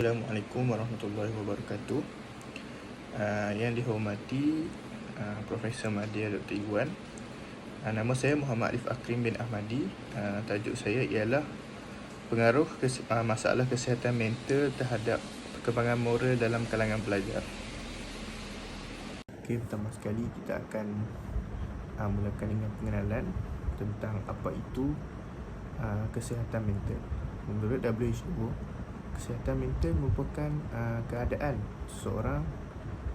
Assalamualaikum warahmatullahi wabarakatuh. Yang dihormati Profesor Madya Dr. Iwan. Nama saya Muhammad Arif Akrim bin Ahmadi. Tajuk saya ialah pengaruh masalah kesihatan mental terhadap perkembangan moral dalam kalangan pelajar. Okey, pertama sekali kita akan mulakan dengan pengenalan tentang apa itu kesihatan mental. Menurut WHO, kesihatan mental merupakan keadaan seseorang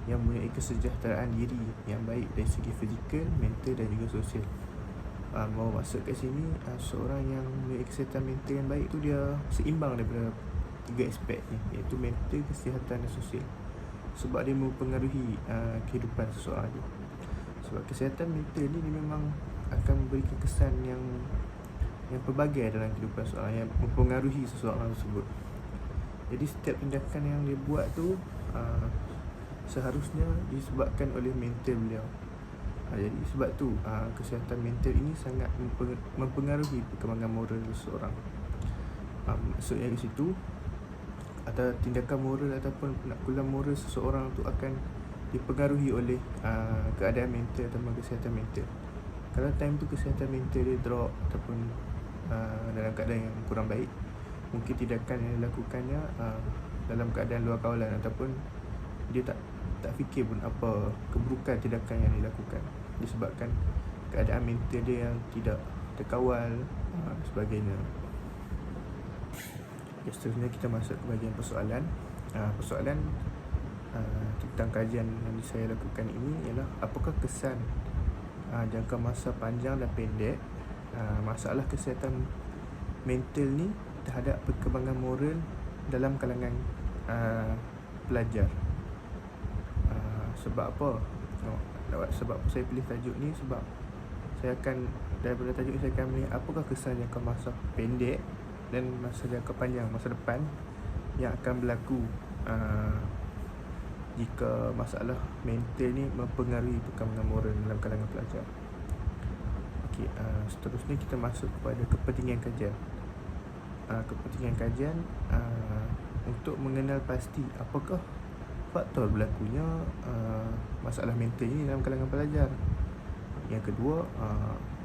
yang mempunyai kesejahteraan diri yang baik dari segi fizikal, mental dan juga sosial. Mau maksud kat sini, seseorang yang mempunyai kesihatan mental yang baik tu dia seimbang daripada tiga aspek ni, iaitu mental, kesihatan dan sosial. Sebab dia mempengaruhi kehidupan seseorang tu. Sebab kesihatan mental ni dia memang akan memberikan kesan yang pelbagai dalam kehidupan seseorang, yang mempengaruhi seseorang tersebut. Jadi setiap tindakan yang dia buat tu seharusnya disebabkan oleh mental beliau. Jadi sebab tu kesihatan mental ini sangat mempengaruhi perkembangan moral seseorang. Maksudnya di situ, atau tindakan moral ataupun penaklukan moral seseorang tu akan dipengaruhi oleh keadaan mental atau kesihatan mental. Kalau time tu kesihatan mental dia drop ataupun dalam keadaan yang kurang baik, mungkin tindakan yang dilakukannya dalam keadaan luar kawalan, ataupun dia tak fikir pun apa keburukan tindakan yang dilakukan, disebabkan keadaan mental dia yang tidak terkawal sebagainya. Seterusnya kita masuk ke bahagian persoalan. Persoalan tentang kajian yang saya lakukan ini ialah apakah kesan jangka masa panjang dan pendek masalah kesihatan mental ni terhadap perkembangan moral dalam kalangan pelajar. Sebab apa? Sebab saya pilih tajuk ni sebab saya akan, daripada tajuk ni saya akan melihat apakah kesan jangka masa pendek dan masa jangka panjang, masa depan yang akan berlaku jika masalah mental ni mempengaruhi perkembangan moral dalam kalangan pelajar. Okey, seterusnya kita masuk kepada kepentingan kajian. Kepentingan kajian untuk mengenal pasti apakah faktor berlakunya masalah mental ini dalam kalangan pelajar. Yang kedua,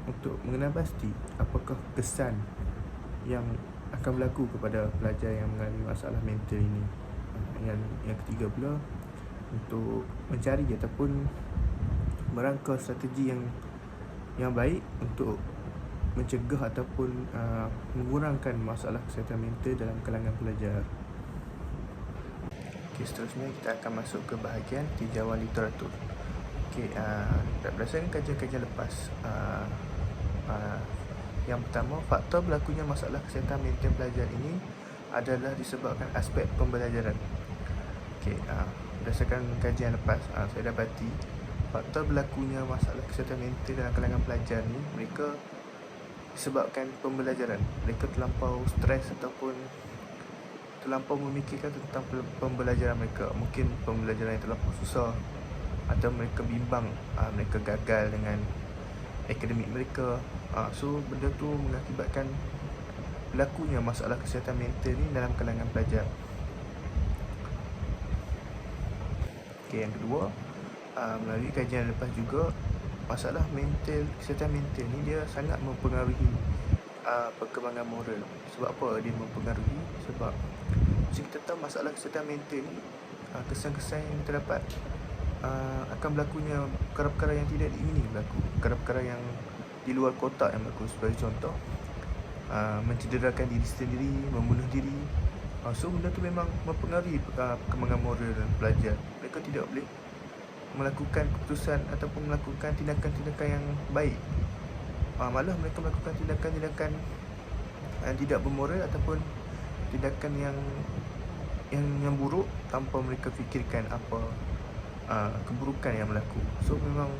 untuk mengenal pasti apakah kesan yang akan berlaku kepada pelajar yang mengalami masalah mental ini. Yang ketiga pula, untuk mencari ataupun merangka strategi yang baik untuk mencegah ataupun mengurangkan masalah kesihatan mental dalam kalangan pelajar. Okey, seterusnya kita akan masuk ke bahagian tinjauan literatur. Okey, berdasarkan kajian-kajian lepas, yang pertama, faktor berlakunya masalah kesihatan mental pelajar ini adalah disebabkan aspek pembelajaran. Okey, berdasarkan kajian lepas, saya dapati faktor berlakunya masalah kesihatan mental dalam kalangan pelajar ni, mereka disebabkan pembelajaran. Mereka terlampau stres ataupun terlampau memikirkan tentang pembelajaran mereka. Mungkin pembelajaran yang terlampau susah, atau mereka bimbang, mereka gagal dengan akademik mereka. So benda tu mengakibatkan berlakunya masalah kesihatan mental ni dalam kalangan pelajar. Okey, yang kedua, melalui kajian lepas juga, masalah mental, kesihatan mental ni dia sangat mempengaruhi perkembangan moral. Sebab apa dia mempengaruhi? Sebab macam kita tahu, masalah kesihatan mental ni, kesan-kesan yang terdapat akan berlakunya perkara-perkara yang tidak diingini berlaku, perkara-perkara yang di luar kotak yang berlaku. Sebagai contoh, mencederakan diri sendiri, membunuh diri. So benda tu memang mempengaruhi perkembangan moral pelajar. Mereka tidak boleh melakukan keputusan ataupun melakukan tindakan-tindakan yang baik. Malah mereka melakukan tindakan-tindakan yang tidak bermoral ataupun tindakan yang buruk tanpa mereka fikirkan apa keburukan yang berlaku. So memang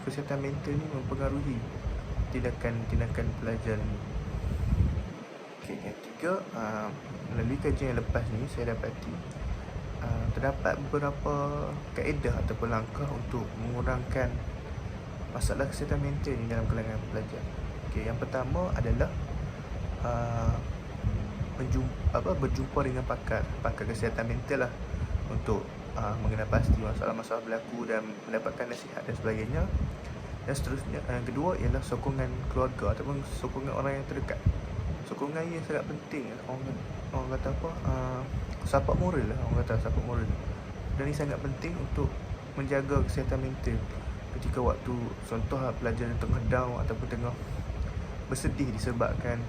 kesihatan mental ni mempengaruhi tindakan-tindakan pelajar ni. Okey, yang ketiga, melalui kajian yang lepas ni saya dapati terdapat beberapa kaedah ataupun langkah untuk mengurangkan masalah kesihatan mental ni dalam kalangan pelajar. Okey, yang pertama adalah berjumpa dengan pakar kesihatan mental lah untuk mengenal pasti masalah-masalah berlaku dan mendapatkan nasihat dan sebagainya. Dan seterusnya, yang kedua ialah sokongan keluarga ataupun sokongan orang yang terdekat. Sokongan yang sangat penting. Orang kata apa, support moral lah, orang kata support moral. Dan ini sangat penting untuk menjaga kesihatan mental ketika waktu contoh pelajar yang tengah down ataupun tengah bersedih disebabkan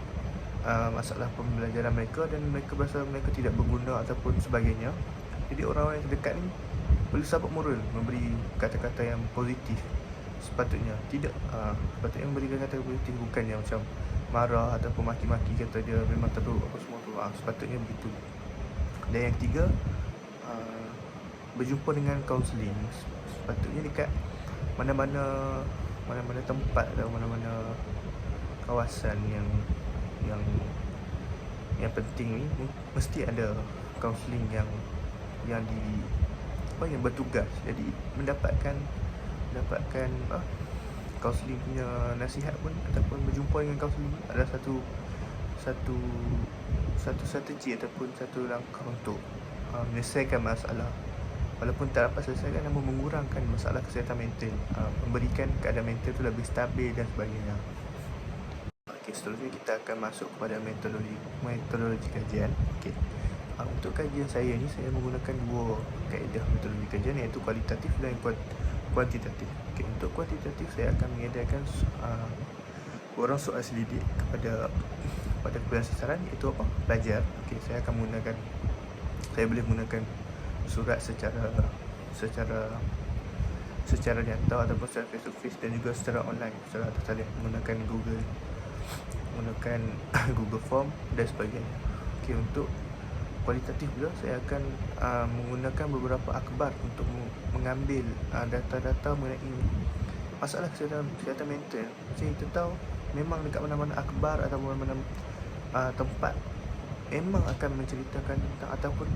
masalah pembelajaran mereka dan mereka berasa mereka tidak berguna ataupun sebagainya. Jadi orang-orang yang terdekat ni perlu support moral, memberi kata-kata yang positif. Sepatutnya tidak sepatutnya memberi kata-kata positif, bukannya macam marah ataupun maki-maki, kata dia memang teruk apa semua tu. Sepatutnya begitu. Dan yang ketiga, berjumpa dengan kaunseling. Sepatutnya dekat mana-mana tempat atau mana-mana kawasan yang penting ni mesti ada kaunseling yang bertugas. Jadi mendapatkan kaunseling punya nasihat pun ataupun berjumpa dengan kaunseling adalah satu strategi ataupun satu langkah untuk menyelesaikan masalah. Walaupun tak dapat selesaikan, namun mengurangkan masalah kesihatan mental, memberikan keadaan mental tu lebih stabil dan sebagainya. Okey, seterusnya kita akan masuk kepada metodologi kajian. Okey. Untuk kajian saya ni, saya menggunakan dua kaedah metodologi kajian, iaitu kualitatif dan kuantitatif. Okey, untuk kuantitatif saya akan mengadakan borang soal selidik kepada kepada sasaran, iaitu apa? Pelajar. Okey, saya boleh menggunakan surat secara nyata ataupun secara face to face dan juga secara online, secara tersalin menggunakan Google Form dan sebagainya. Okey, untuk kualitatif pula saya akan menggunakan beberapa akhbar untuk mengambil data-data mengenai masalah kesihatan mental. Macam kita tahu, memang dekat mana-mana akhbar atau mana-mana tempat memang akan menceritakan tentang ataupun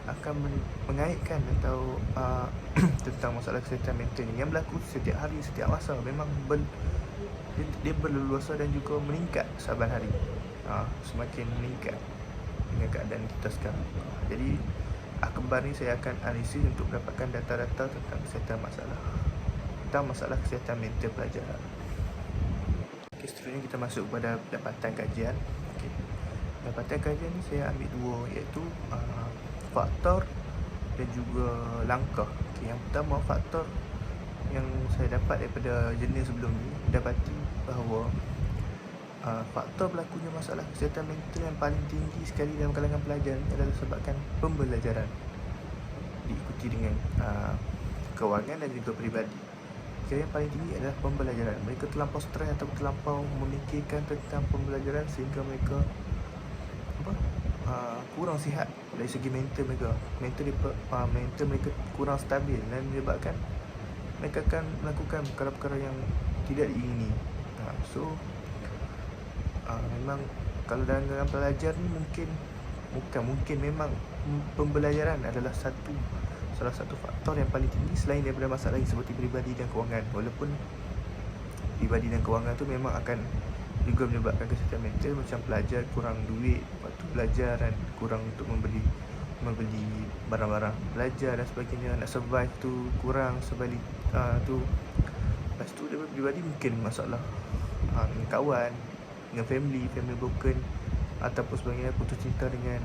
akan mengaitkan atau tentang masalah kesihatan mental ni yang berlaku setiap hari, setiap masa. Memang dia berleluasa dan juga meningkat saban hari, semakin meningkat dengan keadaan kita sekarang. Jadi akhbar ni saya akan analisis untuk mendapatkan data-data tentang masalah kesihatan mental pelajar. Okay, seterusnya kita masuk kepada dapatan kajian. Okay. Dapatan kajian ni saya ambil dua, iaitu faktor dan juga langkah. Okay, yang pertama, faktor yang saya dapat daripada jurnal sebelum ni dapati bahawa faktor berlakunya masalah kesihatan mental yang paling tinggi sekali dalam kalangan pelajar adalah disebabkan pembelajaran, diikuti dengan kewangan dan juga peribadi. Yang paling tinggi adalah pembelajaran. Mereka terlampau stres atau terlampau memikirkan tentang pembelajaran sehingga mereka kurang sihat dari segi mental mereka. Mental mereka kurang stabil dan menyebabkan mereka akan melakukan perkara-perkara yang tidak diingini. Memang kalau dalam pelajar ni memang pembelajaran adalah salah satu faktor yang paling tinggi selain daripada masalah seperti peribadi dan kewangan. Walaupun peribadi dan kewangan tu memang akan juga menyebabkan kesihatan mental, macam pelajar kurang duit waktu belajar dan kurang untuk membeli barang-barang belajar dan sebagainya, nak survive tu kurang sebalik tu. Lepas tu daripada peribadi mungkin masalah dengan kawan, dengan family broken ataupun sebagainya, putus cinta dengan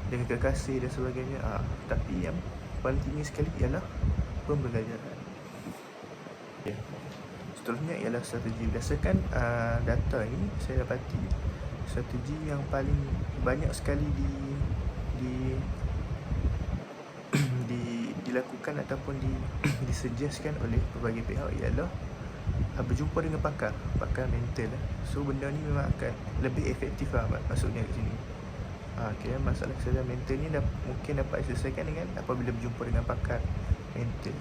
kekasih dan sebagainya. Tapi yang paling tinggi sekali ialah pembelajaran. Okay. Seterusnya ialah strategi. Berdasarkan data ini, saya dapati strategi yang paling banyak sekali dilakukan ataupun disuggestkan oleh pelbagai pihak ialah berjumpa dengan pakar mental. So benda ni memang akan lebih efektif lah maksudnya kat sini. Okay, masalah kesihatan mental ni mungkin dapat diselesaikan dengan apabila berjumpa dengan pakar mental.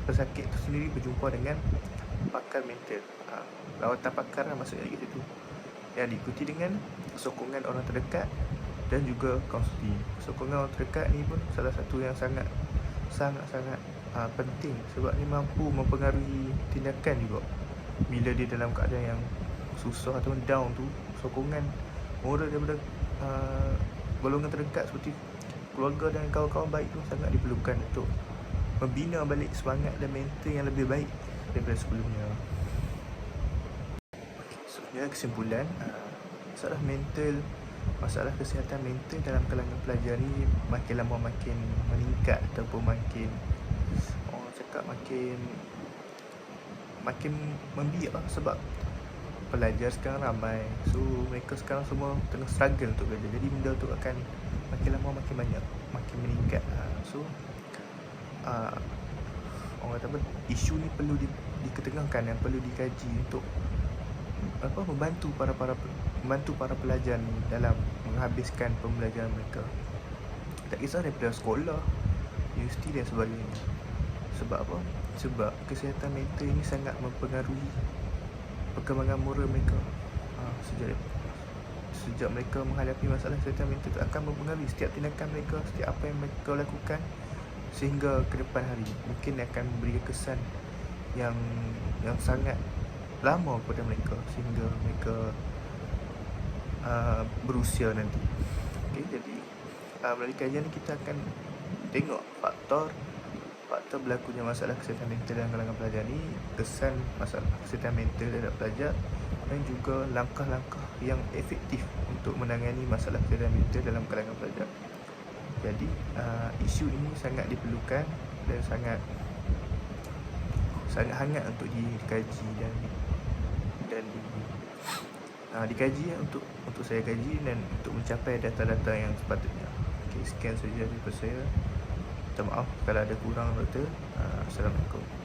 Pesakit tu sendiri berjumpa dengan pakar mental. Rawatan pakar lah maksudnya kat situ, yang diikuti dengan sokongan orang terdekat dan juga kaunseling. Sokongan orang terdekat ni pun salah satu yang sangat penting, sebab ni mampu mempengaruhi tindakan juga bila dia dalam keadaan yang susah atau down tu, sokongan moral daripada golongan terdekat seperti keluarga dan kawan-kawan baik tu sangat diperlukan untuk membina balik semangat dan mental yang lebih baik daripada sebelumnya. Sebenarnya kesimpulan, masalah kesihatan mental dalam kalangan pelajar ni makin lama makin meningkat ataupun makin orang cakap makin membiak lah, sebab pelajar sekarang ramai, so mereka sekarang semua tengah struggle untuk belajar, jadi benda tu akan makin lama makin banyak, makin meningkat. So orang kata apa, isu ni perlu diketengahkan dan perlu dikaji untuk membantu para pelajar ni dalam menghabiskan pembelajaran mereka, tak kisah daripada sekolah, universiti dan sebagainya. Sebab apa? Sebab kesihatan mental ini sangat mempengaruhi perkembangan moral mereka. Sejak mereka menghadapi masalah kesihatan mental itu akan mempengaruhi setiap tindakan mereka, setiap apa yang mereka lakukan sehingga ke depan hari. Mungkin akan memberi kesan yang sangat lama kepada mereka sehingga mereka berusia nanti. Jadi melalui kajian ni kita akan tengok faktor berlakunya masalah kesihatan mental dalam kalangan pelajar ni, kesan masalah kesihatan mental terhadap pelajar, dan juga langkah-langkah yang efektif untuk menangani masalah kesihatan mental dalam kalangan pelajar. Jadi isu ini sangat diperlukan dan sangat hangat untuk dikaji dan dikaji untuk saya kaji dan untuk mencapai data-data yang sepatutnya. Sekian saja daripada saya. Minta maaf kalau ada kurang, Doktor. Assalamualaikum.